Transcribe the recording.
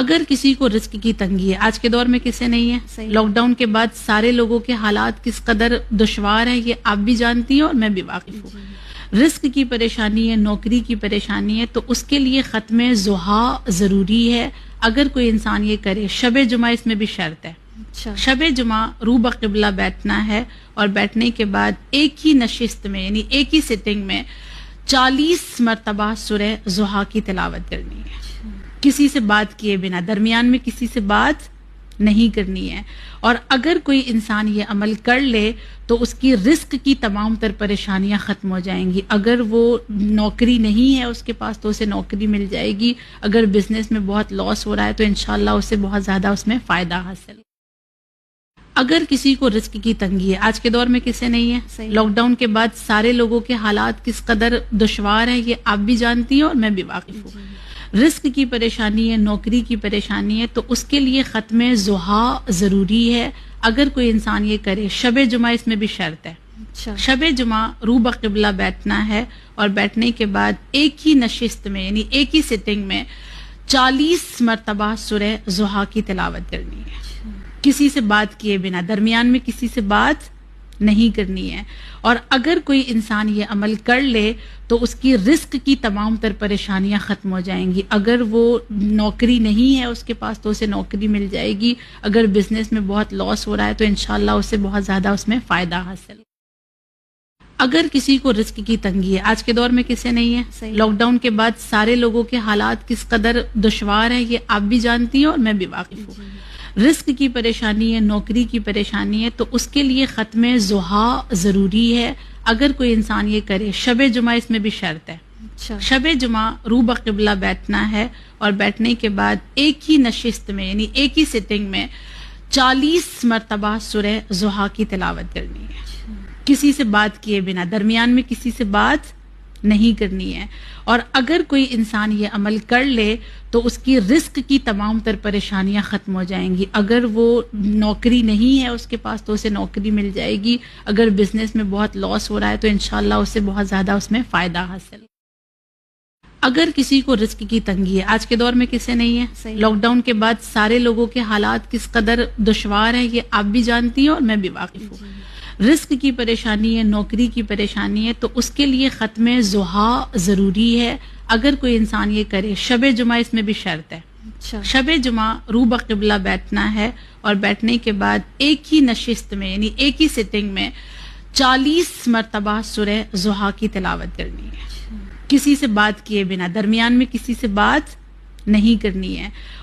اگر کسی کو رزق کی تنگی ہے، آج کے دور میں کسے نہیں ہے؟ لاک ڈاؤن کے بعد سارے لوگوں کے حالات کس قدر دشوار ہیں یہ آپ بھی جانتی ہیں اور میں بھی واقف ہوں۔ رزق کی پریشانی ہے، نوکری کی پریشانی ہے، تو اس کے لیے ختم ضحیٰ ضروری ہے اگر کوئی انسان یہ کرے۔ شب جمعہ اس میں بھی شرط ہے۔ شب جمعہ رو بقبلہ بیٹھنا ہے اور بیٹھنے کے بعد ایک ہی نشست میں یعنی ایک ہی سٹنگ میں 40 مرتبہ سورہ ضحیٰ کی تلاوت کرنی ہے، کسی سے بات کیے بنا، درمیان میں کسی سے بات نہیں کرنی ہے۔ اور اگر کوئی انسان یہ عمل کر لے تو اس کی رزق کی تمام تر پریشانیاں ختم ہو جائیں گی۔ اگر وہ نوکری نہیں ہے اس کے پاس تو اسے نوکری مل جائے گی، اگر بزنس میں بہت لاس ہو رہا ہے تو انشاءاللہ اسے بہت زیادہ اس میں فائدہ حاصل۔ اگر کسی کو رزق کی تنگی ہے، آج کے دور میں کسے نہیں ہے؟ لاک ڈاؤن کے بعد سارے لوگوں کے حالات کس قدر دشوار ہیں یہ آپ بھی جانتی ہیں اور میں بھی واقف ہوں۔ رزق کی پریشانی ہے، نوکری کی پریشانی ہے، تو اس کے لیے ختم ضحیٰ ضروری ہے اگر کوئی انسان یہ کرے۔ شب جمعہ اس میں بھی شرط ہے۔ شب جمعہ رو بقبلہ بیٹھنا ہے اور بیٹھنے کے بعد ایک ہی نشست میں یعنی ایک ہی سٹنگ میں 40 مرتبہ سورہ ضحیٰ کی تلاوت کرنی ہے، کسی سے بات کیے بنا، درمیان میں کسی سے بات نہیں کرنی ہے۔ اور اگر کوئی انسان یہ عمل کر لے تو اس کی رزق کی تمام تر پریشانیاں ختم ہو جائیں گی۔ اگر وہ نوکری نہیں ہے اس کے پاس تو اسے نوکری مل جائے گی، اگر بزنس میں بہت لاس ہو رہا ہے تو انشاءاللہ اسے بہت زیادہ اس میں فائدہ حاصل۔ اگر کسی کو رزق کی تنگی ہے، آج کے دور میں کسے نہیں ہے؟ لاک ڈاؤن کے بعد سارے لوگوں کے حالات کس قدر دشوار ہیں یہ آپ بھی جانتی ہیں اور میں بھی واقف ہوں۔ رزق کی پریشانی ہے، نوکری کی پریشانی ہے، تو اس کے لیے ختم ضحیٰ ضروری ہے اگر کوئی انسان یہ کرے۔ شب جمعہ اس میں بھی شرط ہے۔ شب جمعہ رو بقبلہ بیٹھنا ہے اور بیٹھنے کے بعد ایک ہی نشست میں یعنی ایک ہی سٹنگ میں 40 مرتبہ سورہ ضحیٰ کی تلاوت کرنی ہے، کسی سے بات کیے بنا، درمیان میں کسی سے بات نہیں کرنی ہے۔ اور اگر کوئی انسان یہ عمل کر لے تو اس کی رزق کی تمام تر پریشانیاں ختم ہو جائیں گی۔ اگر وہ نوکری نہیں ہے اس کے پاس تو اسے نوکری مل جائے گی، اگر بزنس میں بہت لاس ہو رہا ہے تو انشاءاللہ اسے بہت زیادہ اس میں فائدہ حاصل۔ اگر کسی کو رزق کی تنگی ہے، آج کے دور میں کسے نہیں ہے؟ لاک ڈاؤن کے بعد سارے لوگوں کے حالات کس قدر دشوار ہیں یہ آپ بھی جانتی ہیں اور میں بھی واقف ہوں۔ رزق کی پریشانی ہے، نوکری کی پریشانی ہے، تو اس کے لیے ختم ضحیٰ ضروری ہے اگر کوئی انسان یہ کرے۔ شب جمعہ اس میں بھی شرط ہے۔ شب جمعہ رو بقبلہ بیٹھنا ہے اور بیٹھنے کے بعد ایک ہی نشست میں یعنی ایک ہی سٹنگ میں 40 مرتبہ سورہ ضحیٰ کی تلاوت کرنی ہے، کسی سے بات کیے بنا، درمیان میں کسی سے بات نہیں کرنی ہے۔